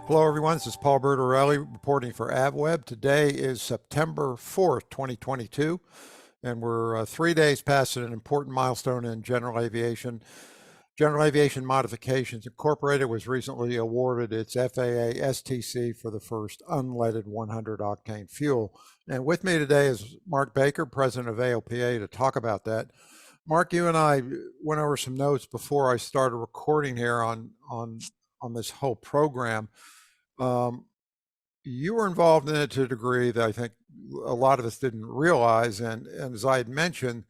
Hello, everyone. This is Paul Bertorelli reporting for AvWeb. Today is September 4th, 2022, and we're 3 days past an important milestone in general aviation. General Aviation Modifications Incorporated was recently awarded its FAA STC for the first unleaded 100 octane fuel. And with me today is Mark Baker, president of AOPA, to talk about that. Mark, you and I went over some notes before I started recording here on this whole program. You were involved in it to a degree that I think a lot of us didn't realize. And as I had mentioned,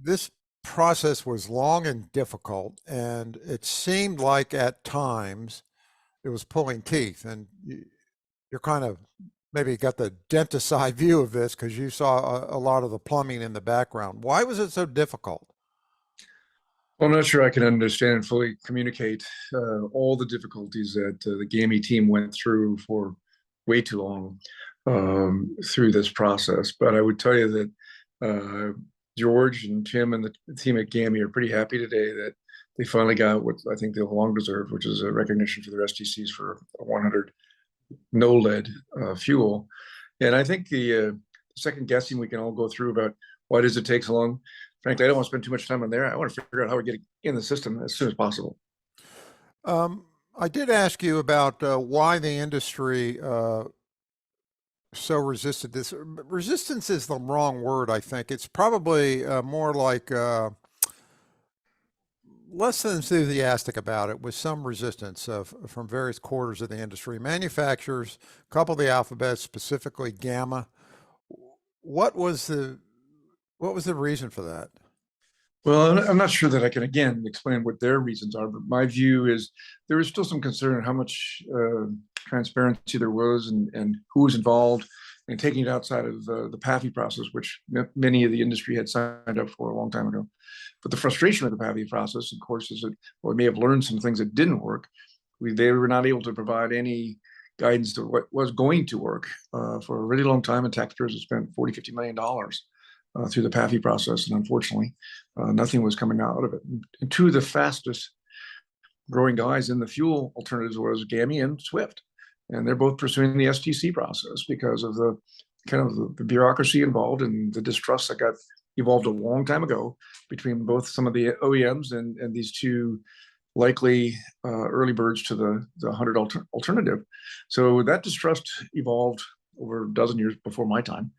this process was long and difficult, and it seemed like at times it was pulling teeth. And you're kind of maybe got the dentist's eye view of this because you saw a lot of the plumbing in the background. Why was it so difficult? Well, I'm not sure I can understand and fully communicate all the difficulties that the GAMI team went through for way too long through this process. But I would tell you that George and Tim and the team at GAMI are pretty happy today that they finally got what I think they'll long deserve, which is a recognition for their STCs for 100 no lead fuel. And I think the second guessing we can all go through about why does it take so long. Frankly, I don't want to spend too much time on there. I want to figure out how we get it in the system as soon as possible. I did ask you about why the industry so resisted this. Resistance is the wrong word, I think. It's probably more like less than enthusiastic about it, with some resistance from various quarters of the industry. Manufacturers, a couple of the alphabets, specifically GAMA. What was the reason for that? Well, I'm not sure that I can, again, explain what their reasons are, but my view is there is still some concern on how much transparency there was and who was involved, and taking it outside of the PAVI process, which many of the industry had signed up for a long time ago. But the frustration with the PAVI process, of course, is that we may have learned some things that didn't work. They were not able to provide any guidance to what was going to work for a really long time, and taxpayers have spent $40–50 million through the PAVI process, and unfortunately, nothing was coming out of it. And two of the fastest growing guys in the fuel alternatives was GAMI and Swift, and they're both pursuing the STC process because of the kind of the bureaucracy involved and the distrust that got evolved a long time ago between both some of the OEMs and these two likely early birds to the 100 alternative. So that distrust evolved over a dozen years before my time.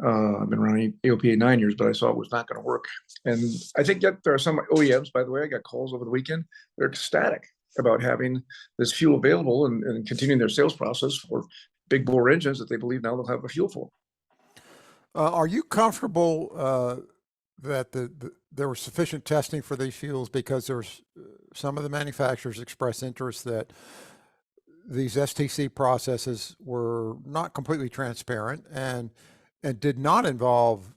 I've been around AOPA 9 years, but I saw it was not going to work. And I think that there are some OEMs, by the way, I got calls over the weekend, they're ecstatic about having this fuel available and continuing their sales process for big bore engines that they believe now they'll have a fuel for. Are you comfortable that there was sufficient testing for these fuels? Because there's some of the manufacturers express interest that these STC processes were not completely transparent and did not involve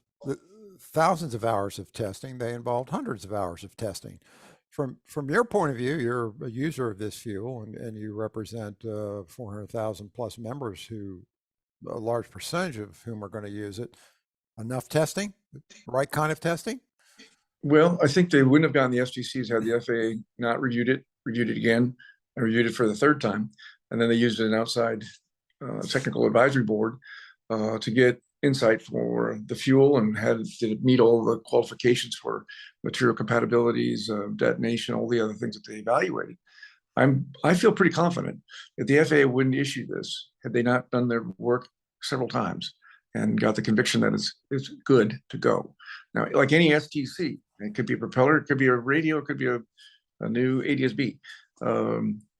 thousands of hours of testing. They involved hundreds of hours of testing. From your point of view, you're a user of this fuel, and you represent 400,000 plus members, who a large percentage of whom are going to use it. Enough testing, right kind of testing? Well, I think they wouldn't have gotten the STCs had the FAA not reviewed it again, and reviewed it for the third time. And then they used an outside technical advisory board to get insight for the fuel and did it meet all the qualifications for material compatibilities, detonation, all the other things that they evaluated. I feel pretty confident that the FAA wouldn't issue this had they not done their work several times and got the conviction that it's good to go. Now, like any STC, it could be a propeller, it could be a radio, it could be a new ADS-B.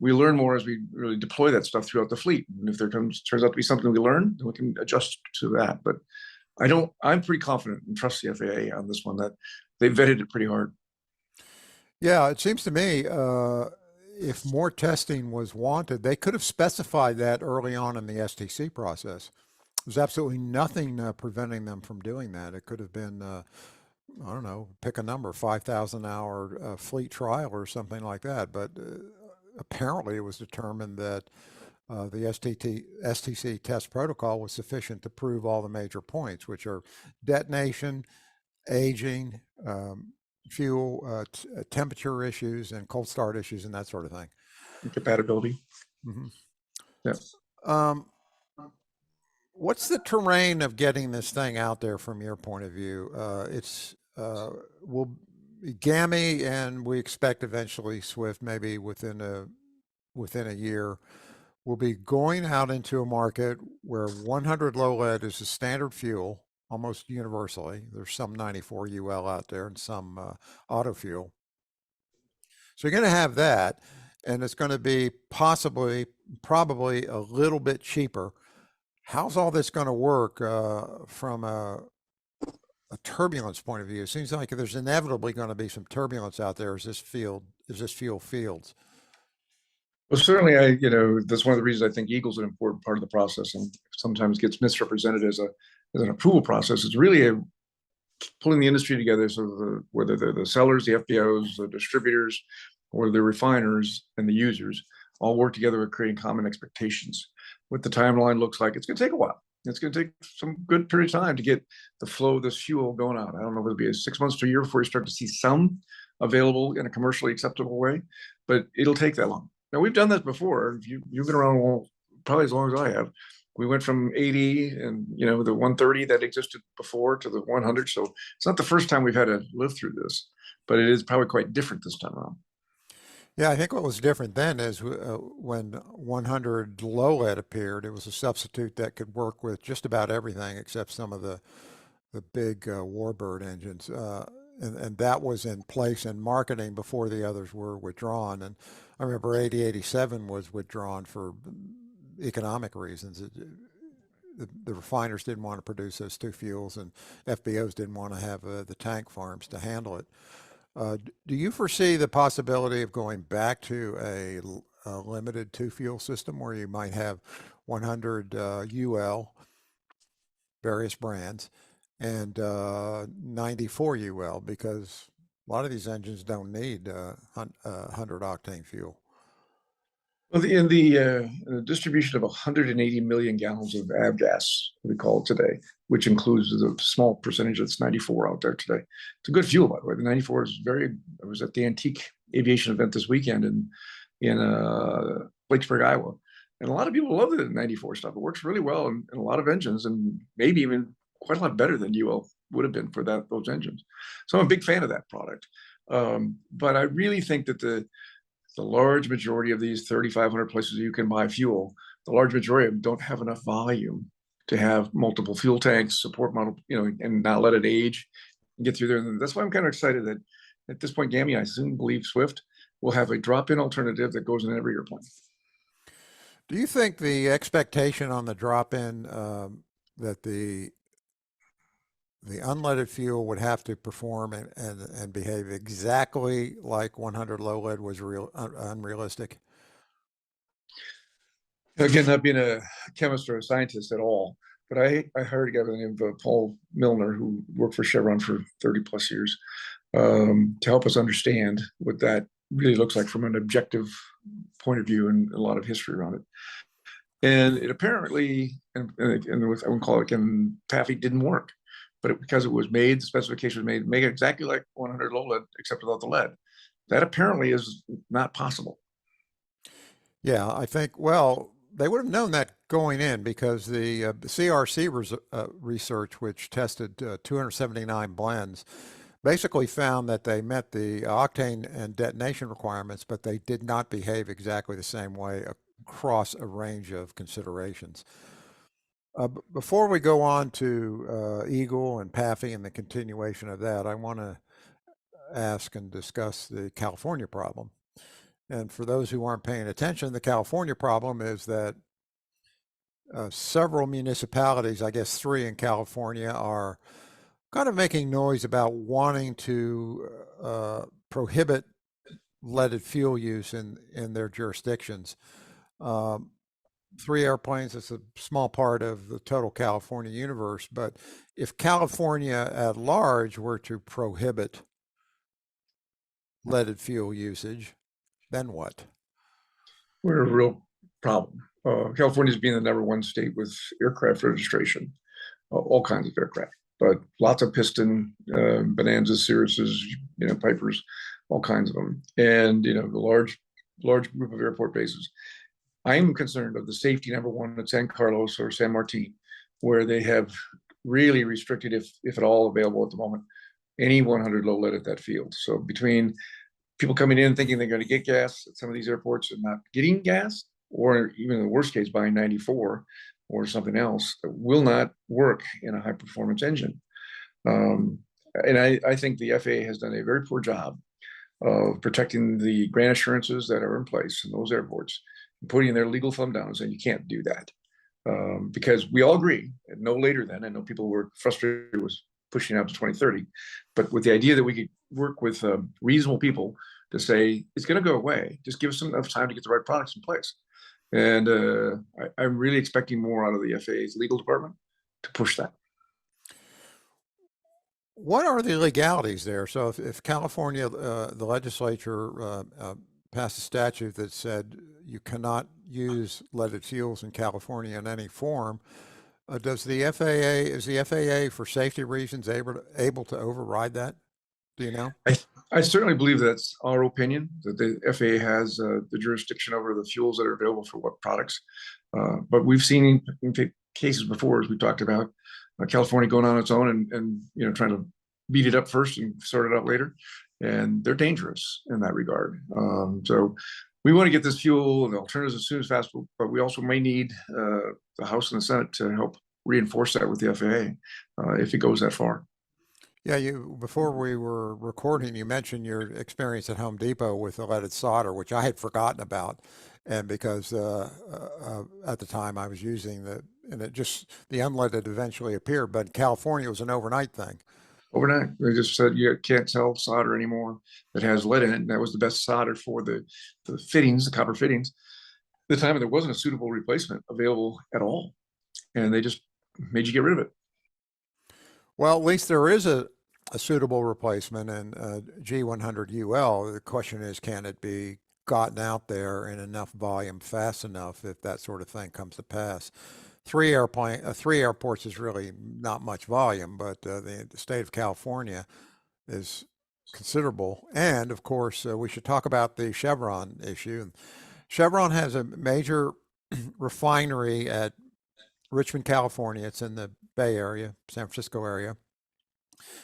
We learn more as we really deploy that stuff throughout the fleet. And if turns out to be something we learn, then we can adjust to that. But I'm pretty confident and trust the FAA on this one, that they vetted it pretty hard. Yeah, it seems to me if more testing was wanted, they could have specified that early on in the STC process. There's absolutely nothing preventing them from doing that. It could have been, I don't know, pick a number, 5,000 hour fleet trial or something like that. But apparently it was determined that the STC test protocol was sufficient to prove all the major points, which are detonation, aging, fuel, temperature issues, and cold start issues, and that sort of thing. Compatibility. Mhm. Yeah. Um, what's the terrain of getting this thing out there from your point of view? It's will be GAMI, and we expect eventually Swift, maybe within a year, will be going out into a market where 100 low lead is the standard fuel almost universally. There's some 94 UL out there and some auto fuel. So you're going to have that, and it's going to be probably a little bit cheaper. How's all this going to work from a turbulence point of view? It seems like there's inevitably going to be some turbulence out there as this fuel fields. Well, certainly, that's one of the reasons I think Eagle's an important part of the process, and sometimes gets misrepresented as an approval process. It's really pulling the industry together, so whether they're the sellers, the FBOs, the distributors, or the refiners and the users, all work together with creating common expectations. What the timeline looks like, it's going to take a while. It's going to take some good period of time to get the flow of this fuel going out. I don't know if it'll be 6 months to a year before you start to see some available in a commercially acceptable way, but it'll take that long. Now, we've done this before. You've been around probably as long as I have. We went from 80 and the 130 that existed before to the 100. So it's not the first time we've had to live through this, but it is probably quite different this time around. Yeah, I think what was different then is when 100 low lead appeared, it was a substitute that could work with just about everything except some of the big Warbird engines. And that was in place in marketing before the others were withdrawn. And I remember 8087 was withdrawn for economic reasons. The refiners didn't want to produce those two fuels, and FBOs didn't want to have the tank farms to handle it. Do you foresee the possibility of going back to a limited two fuel system where you might have 100 UL, various brands, and 94 UL, because a lot of these engines don't need 100 octane fuel? Well, in the distribution of 180 million gallons of avgas, we call it today, which includes the small percentage that's 94 out there today. It's a good fuel, by the way. The 94 is I was at the antique aviation event this weekend in Blacksburg, Iowa. And a lot of people love the 94 stuff. It works really well in a lot of engines, and maybe even quite a lot better than UL would have been for those engines. So I'm a big fan of that product. But I really think that the large majority of these 3,500 places you can buy fuel, the large majority of them don't have enough volume to have multiple fuel tanks, support model, and not let it age and get through there. And that's why I'm kind of excited that at this point, GAMI, I soon believe Swift will have a drop-in alternative that goes in every airplane. Do you think the expectation on the drop-in that the unleaded fuel would have to perform and behave exactly like 100 low lead was unrealistic? Again, not being a chemist or a scientist at all, but I hired a guy by the name of Paul Milner, who worked for Chevron for 30 plus years, to help us understand what that really looks like from an objective point of view and a lot of history around it. And it apparently, and I won't call it again, PAFI didn't work, but because it was made, the specification was made, make it exactly like 100 low lead, except without the lead. That apparently is not possible. Yeah, I think, well, they would have known that going in because the CRC research, which tested 279 blends, basically found that they met the octane and detonation requirements, but they did not behave exactly the same way across a range of considerations. Before we go on to Eagle and PAFI and the continuation of that, I want to ask and discuss the California problem. And for those who aren't paying attention, the California problem is that several municipalities, I guess 3 in California, are kind of making noise about wanting to prohibit leaded fuel use in their jurisdictions. 3 airplanes is a small part of the total California universe, but if California at large were to prohibit leaded fuel usage, then what? We're a real problem. California's being the #1 state with aircraft registration, all kinds of aircraft, but lots of Piston, Bonanzas, Cirruses, Pipers, all kinds of them, and the large group of airport bases. I'm concerned of the safety, number one, at San Carlos or San Martin, where they have really restricted, if at all available at the moment, any 100 low lead at that field. So between people coming in thinking they're going to get gas at some of these airports and not getting gas, or even in the worst case, buying 94 or something else that will not work in a high performance engine. And I think the FAA has done a very poor job of protecting the grant assurances that are in place in those airports, and putting their legal thumb down and saying you can't do that. Because we all agree, and no later than, I know people were frustrated with pushing out to 2030, but with the idea that we could work with reasonable people to say it's going to go away, just give us enough time to get the right products in place. And I'm really expecting more out of the FAA's legal department to push that. What are the legalities there? So if California, the legislature passed a statute that said you cannot use leaded fuels in California in any form, is the FAA for safety reasons able to override that? Do you know? I certainly believe that's our opinion, that the FAA has the jurisdiction over the fuels that are available for what products. But we've seen in cases before, as we talked about, California going on its own and trying to beat it up first and sort it out later. And they're dangerous in that regard. So we want to get this fuel and the alternatives as soon as possible, but we also may need the House and the Senate to help reinforce that with the FAA if it goes that far. Yeah, before we were recording, you mentioned your experience at Home Depot with the leaded solder, which I had forgotten about, and because at the time I was using and the unleaded eventually appeared, but in California it was an overnight thing. Overnight, they just said you can't sell solder anymore that has lead in it, and that was the best solder for the fittings, the copper fittings. At the time, there wasn't a suitable replacement available at all, and they just made you get rid of it. Well, at least there is a suitable replacement in G100UL. The question is, can it be gotten out there in enough volume fast enough if that sort of thing comes to pass? Three airports is really not much volume, but the state of California is considerable. And of course, we should talk about the Chevron issue. Chevron has a major refinery at Richmond, California. It's in the Bay Area, San Francisco area.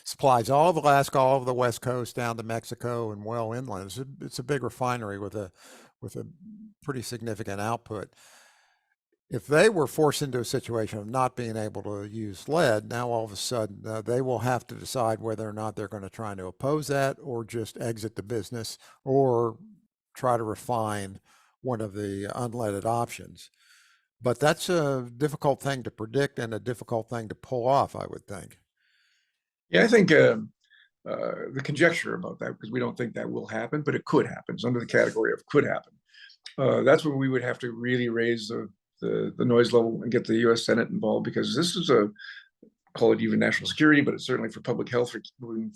Supplies all of Alaska, all of the West Coast down to Mexico and well inland. It's a big refinery with a pretty significant output. If they were forced into a situation of not being able to use lead, now all of a sudden they will have to decide whether or not they're going to try to oppose that or just exit the business or try to refine one of the unleaded options. But that's a difficult thing to predict and a difficult thing to pull off, I would think. Yeah, I think the conjecture about that, because we don't think that will happen, but it could happen. It's under the category of could happen. That's where we would have to really raise the noise level and get the U.S. Senate involved, because this is call it even national security, but it's certainly for public health, for moving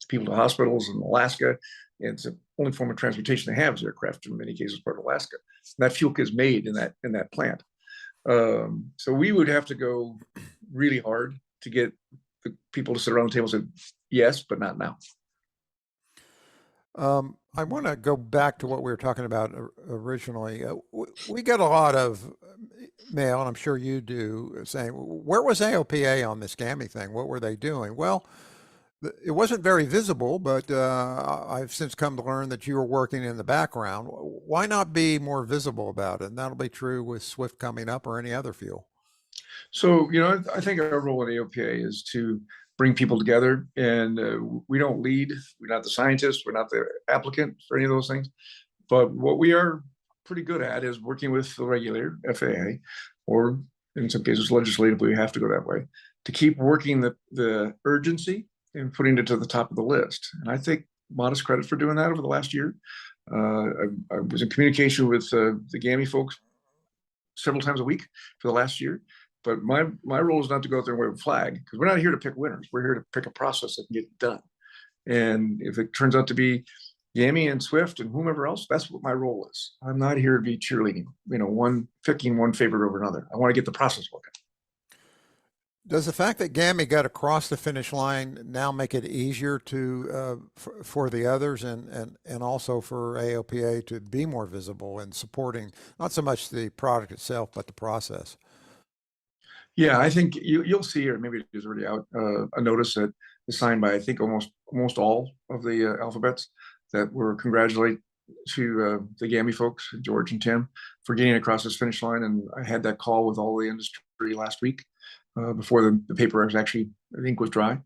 people to hospitals in Alaska. And it's the only form of transportation they have is aircraft in many cases part of Alaska. And that fuel is made in that plant. So we would have to go really hard to get the people to sit around the table and say yes, but not now. I want to go back to what we were talking about originally. We get a lot of mail, and I'm sure you do, saying, where was AOPA on this GAMI thing? What were they doing? Well, it wasn't very visible, but I've since come to learn that you were working in the background. Why not be more visible about it? And that'll be true with SWIFT coming up or any other fuel. So, I think our role at AOPA is to bring people together, and we don't lead. We're not the scientists. We're not the applicant for any of those things. But what we are pretty good at is working with the regulator, FAA, or in some cases legislatively, we have to go that way, to keep working the urgency and putting it to the top of the list. And I think modest credit for doing that over the last year. I was in communication with the GAMI folks several times a week for the last year. But my role is not to go out there and wave a flag, because we're not here to pick winners. We're here to pick a process that can get it done. And if it turns out to be GAMI and SWIFT and whomever else, that's what my role is. I'm not here to be cheerleading, picking one favorite over another. I want to get the process working. Does the fact that GAMI got across the finish line now make it easier to for the others and also for AOPA to be more visible in supporting not so much the product itself but the process? Yeah, I think you'll see, or maybe it is already out, a notice that is signed by I think almost all of the alphabets that were congratulate to the GAMI folks, George and Tim, for getting across this finish line. And I had that call with all the industry last week before the paper was actually, I think, was dry,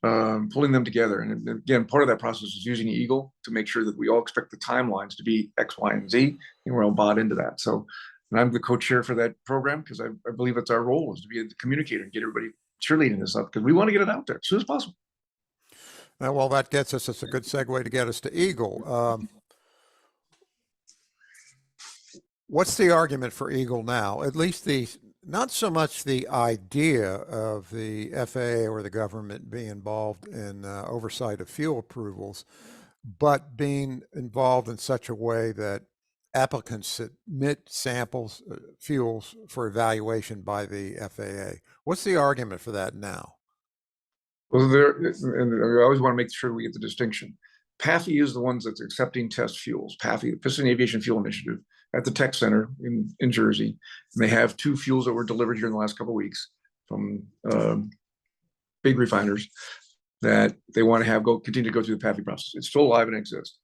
pulling them together. And again, part of that process is using Eagle to make sure that we all expect the timelines to be X, Y, and Z, and we're all bought into that. So, and I'm the co-chair for that program because I believe it's our role is to be a communicator and get everybody cheerleading this up because we want to get it out there as soon as possible. Well, that gets us, it's a good segue to get us to Eagle. What's the argument for Eagle now? At least not so much the idea of the FAA or the government being involved in oversight of fuel approvals, but being involved in such a way that applicants submit samples, fuels for evaluation by the FAA. What's the argument for that now? Well, and I always want to make sure we get the distinction. PAFI is the ones that's accepting test fuels. PAFI, the Piston Aviation Fuel Initiative, at the Tech Center in Jersey. And they have 2 fuels that were delivered here in the last couple of weeks from big refiners that they want to have continue to go through the PAFI process. It's still alive and exists.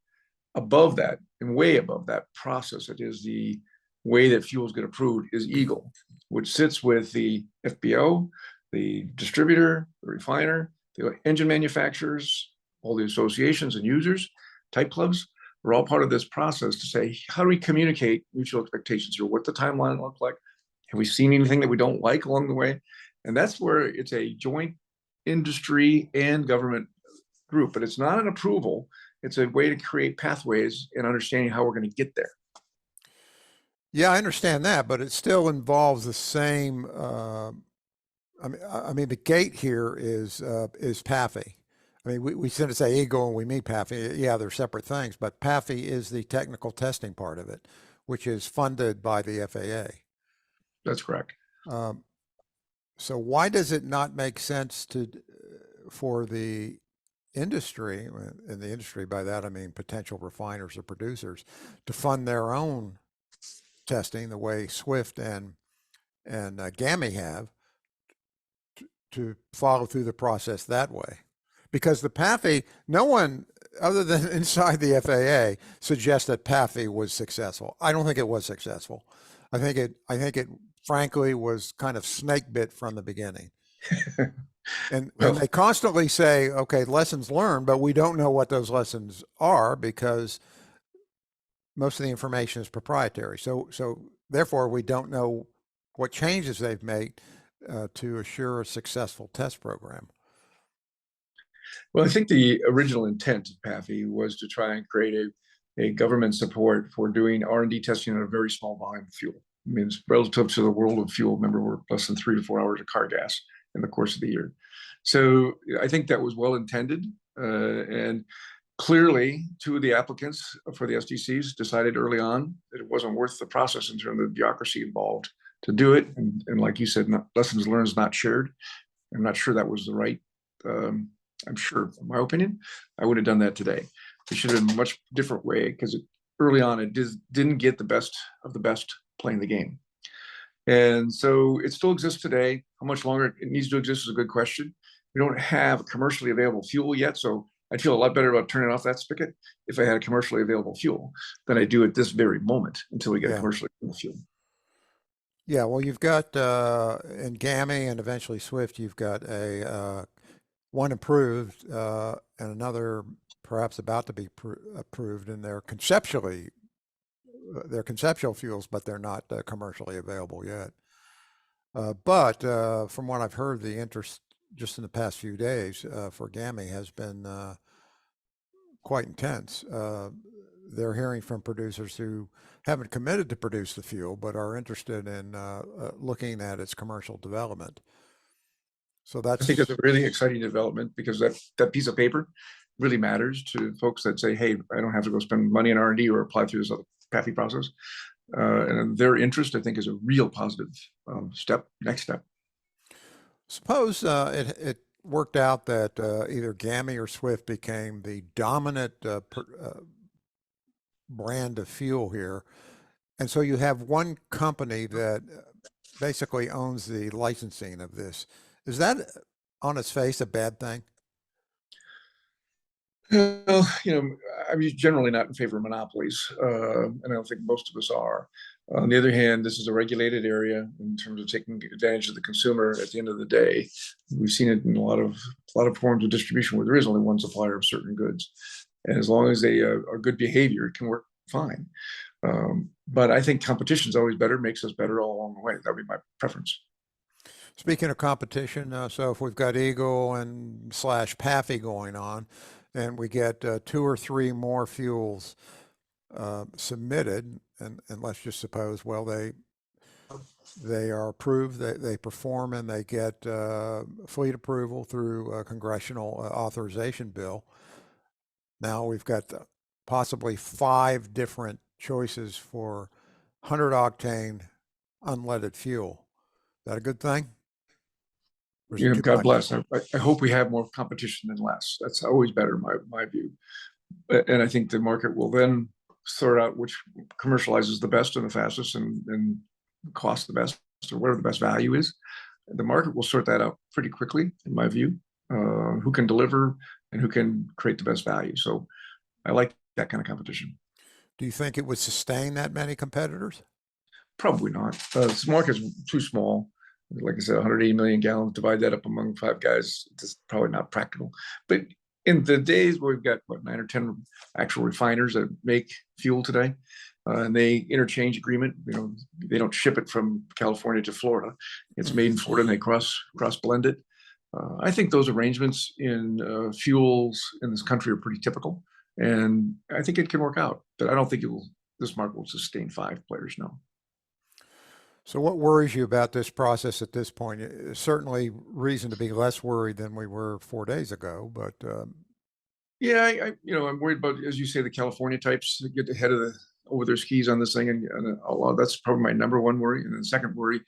Above that, and way above that process, it is the way that fuels get approved is Eagle, which sits with the FBO, the distributor, the refiner, the engine manufacturers, all the associations and users, type clubs. We're all part of this process to say, how do we communicate mutual expectations here? What the timeline look like? Have we seen anything that we don't like along the way? And that's where it's a joint industry and government group, but it's not an approval. It's a way to create pathways and understanding how we're going to get there. Yeah, I understand that, but it still involves the same. I mean, the gate here is PAFI. I mean, we tend to say Eagle and we mean PAFI. Yeah, they're separate things, but PAFI is the technical testing part of it, which is funded by the FAA. That's correct. So why does it not make sense for the industry, in the industry by that I mean potential refiners or producers, to fund their own testing the way Swift and GAMI have, to follow through the process that way? Because the PAFI, no one other than inside the FAA suggests that PAFI was successful. I don't think it was successful. I think it frankly was kind of snake bit from the beginning. And they constantly say, okay, lessons learned, but we don't know what those lessons are because most of the information is proprietary. So therefore, we don't know what changes they've made to assure a successful test program. Well, I think the original intent of PAFI was to try and create a government support for doing R&D testing on a very small volume of fuel. I mean, it's relative to the world of fuel. Remember, we're less than 3 to 4 hours of car gas in the course of the year. So I think that was well intended. And clearly, 2 of the applicants for the SDCs decided early on that it wasn't worth the process in terms of the bureaucracy involved to do it. And like you said, lessons learned is not shared. I'm not sure that was the right, I'm sure, in my opinion, I would have done that today. We should have been a much different way because early on, it didn't get the best of the best playing the game. And so it still exists today. How much longer it needs to exist is a good question. We don't have commercially available fuel yet, so I'd feel a lot better about turning off that spigot if I had a commercially available fuel than I do at this very moment until we get commercially available fuel. Yeah, well, you've got in GAMI and eventually Swift, you've got a one approved and another perhaps about to be approved, and they're conceptual fuels, but they're not commercially available yet. But from what I've heard, the interest just in the past few days for GAMI has been quite intense. They're hearing from producers who haven't committed to produce the fuel, but are interested in looking at its commercial development. So I think it's a really exciting development because that piece of paper really matters to folks that say, hey, I don't have to go spend money on R&D or apply through this other PAFI process. And their interest, I think, is a real positive next step. Suppose it worked out that either GAMI or Swift became the dominant brand of fuel here. And so you have one company that basically owns the licensing of this. Is that on its face a bad thing? Well, I'm generally not in favor of monopolies, and I don't think most of us are. On the other hand, this is a regulated area in terms of taking advantage of the consumer. At the end of the day, we've seen it in a lot of forms of distribution where there is only one supplier of certain goods, and as long as they are good behavior, it can work fine. But I think competition is always better, makes us better all along the way. That would be my preference. Speaking of competition, so if we've got Eagle and slash Paffy going on, and we get two or three more fuels submitted, and let's just suppose, well, they are approved, they perform, and they get fleet approval through a congressional authorization bill. Now we've got possibly 5 different choices for 100 octane unleaded fuel. Is that a good thing? Or is it too God much? bless. I hope we have more competition than less. That's always better, my view. And I think the market will then sort out which commercializes the best and the fastest and cost the best or whatever the best value is. The market will sort that out pretty quickly, in my view. Who can deliver and who can create the best value. So I like that kind of competition. Do you think it would sustain that many competitors? Probably not. This market's too small. Like I said, 180 million gallons. Divide that up among 5 guys. It's probably not practical. But in the days where we've got 9 or 10 actual refiners that make fuel today, and they interchange agreement. They don't ship it from California to Florida. It's made in Florida, and they cross blend it. I think those arrangements in fuels in this country are pretty typical, and I think it can work out. But I don't think this market will sustain 5 players now. So what worries you about this process at this point? Certainly reason to be less worried than we were 4 days ago, but Yeah, I'm worried about, as you say, the California types that get ahead of over their skis on this thing, and a lot. That's probably my number one worry. And then the second worry,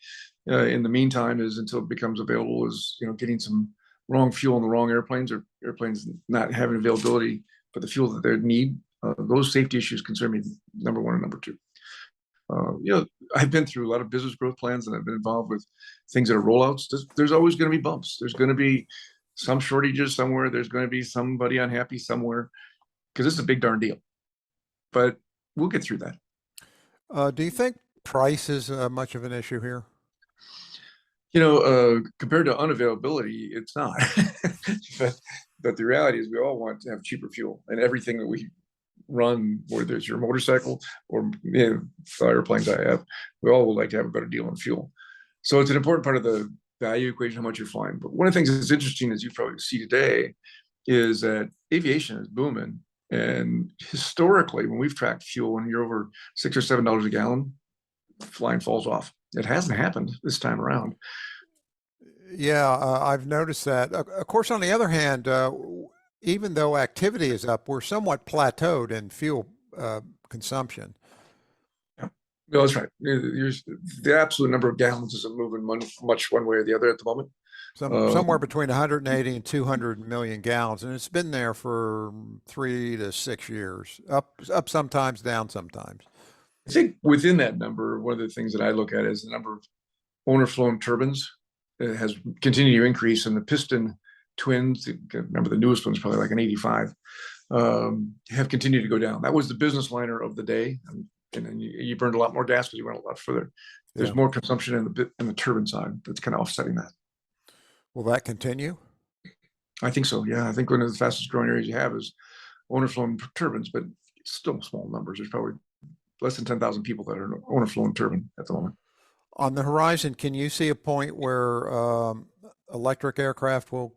in the meantime, is until it becomes available, is getting some wrong fuel in the wrong airplanes, or airplanes not having availability for the fuel that they need. Those safety issues concern me, number one and number two. I've been through a lot of business growth plans, and I've been involved with things that are rollouts. There's always going to be bumps. There's going to be some shortages somewhere. There's going to be somebody unhappy somewhere, because this is a big darn deal. But we'll get through that. do you think price is much of an issue here? Compared to unavailability, it's not. but the reality is, we all want to have cheaper fuel, and everything that we run, whether it's your motorcycle or the airplanes I have, we all would like to have a better deal on fuel. So it's an important part of the value equation, how much you're flying. But one of the things that's interesting, as you probably see today, is that aviation is booming. And historically, when we've tracked fuel, when you're over $6 or $7 a gallon, flying falls off. It hasn't happened this time around. Yeah, I've noticed that. Of course, on the other hand, even though activity is up, we're somewhat plateaued in fuel consumption. Yeah. No, that's right. The absolute number of gallons isn't moving much one way or the other at the moment. Somewhere between 180 and 200 million gallons, and it's been there for 3 to 6 years. Up sometimes, down sometimes. I think within that number, one of the things that I look at is the number of owner-flown turbines. It has continued to increase, and the piston twins, remember the newest one's probably like an 85, have continued to go down. That was the business liner of the day, and then you burned a lot more gas because you went a lot further. There's more consumption in the turbine side that's kind of offsetting that. Will that continue? I think so. Yeah, I think one of the fastest growing areas you have is owner-flown turbines, but it's still small numbers. There's probably less than 10,000 people that are owner-flown turbine at the moment. On the horizon, can you see a point where electric aircraft will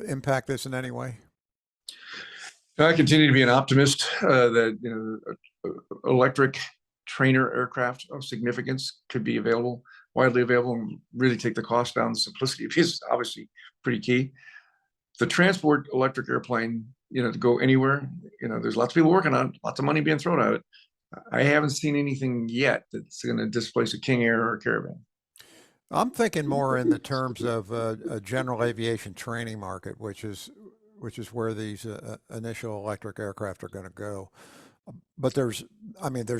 impact this in any way? I continue to be an optimist that electric trainer aircraft of significance could be widely available, and really take the cost down. The simplicity is obviously pretty key. The transport electric airplane, to go anywhere, there's lots of people working on it, lots of money being thrown at it. I haven't seen anything yet that's going to displace a King Air or a Caravan. I'm thinking more in the terms of a general aviation training market, which is where these initial electric aircraft are going to go. But there's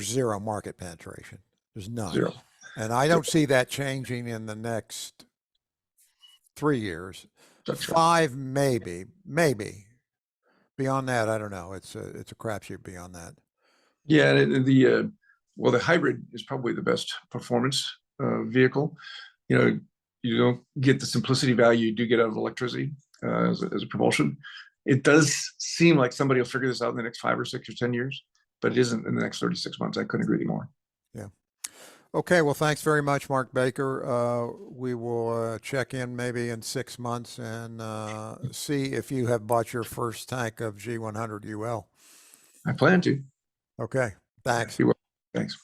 zero market penetration. There's none, Zero. and I don't see that changing in the next 3 years. That's right. 5, maybe. Beyond that, I don't know. It's a crapshoot beyond that. Yeah, and the hybrid is probably the best performance vehicle. You don't get the simplicity value you do get out of electricity as a propulsion. It does seem like somebody will figure this out in the next 5 or 6 or 10 years, but it isn't in the next 36 months. I couldn't agree with you more. Yeah. Okay. Well, thanks very much, Mark Baker. We will check in maybe in 6 months and see if you have bought your first tank of G100UL. I plan to. Okay. Thanks. Be well. Thanks.